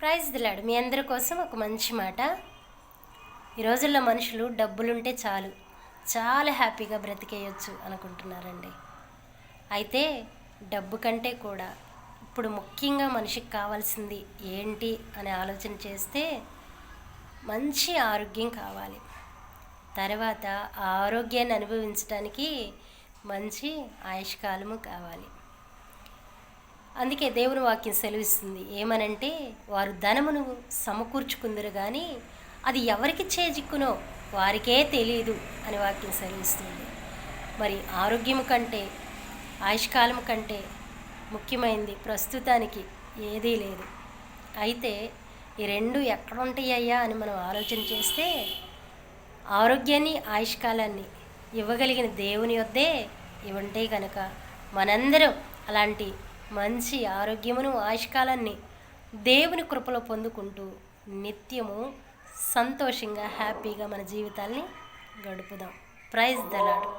Praise దిలాడు మీ అందరి కోసం ఒక మంచి మాట. ఈ రోజుల్లో మనుషులు డబ్బులుంటే చాలు చాలా హ్యాపీగా బ్రతికేయచ్చు అనుకుంటున్నారండి. అయితే డబ్బు కంటే కూడా ఇప్పుడు ముఖ్యంగా మనిషికి కావాల్సింది ఏంటి అని ఆలోచన చేస్తే మంచి ఆరోగ్యం కావాలి. తర్వాత ఆ ఆరోగ్యాన్ని అనుభవించడానికి మంచి ఆయుష్కాలము కావాలి. అందుకే దేవుని వాక్యం సెలవిస్తుంది ఏమనంటే, వారు ధనమును సమకూర్చుకుందరు కానీ అది ఎవరికి చేజిక్కునో వారికే తెలియదు అని వాక్యం సెలవిస్తుంది. మరి ఆరోగ్యం కంటే ఆయుష్కాలం కంటే ముఖ్యమైనది ప్రస్తుతానికి ఏదీ లేదు. అయితే ఈ రెండు ఎక్కడ ఉంటాయ్యా అని మనం ఆలోచన చేస్తే ఆరోగ్యాన్ని ఆయుష్కాలాన్ని ఇవ్వగలిగిన దేవుని యొద్దే ఇవంటే కనుక మనందరం అలాంటి మంచి ఆరోగ్యమును ఆయుష్కాలాన్ని దేవుని కృపలో పొందుకుంటూ నిత్యము సంతోషంగా హ్యాపీగా మన జీవితాల్ని గడుపుదాం. Praise the lord.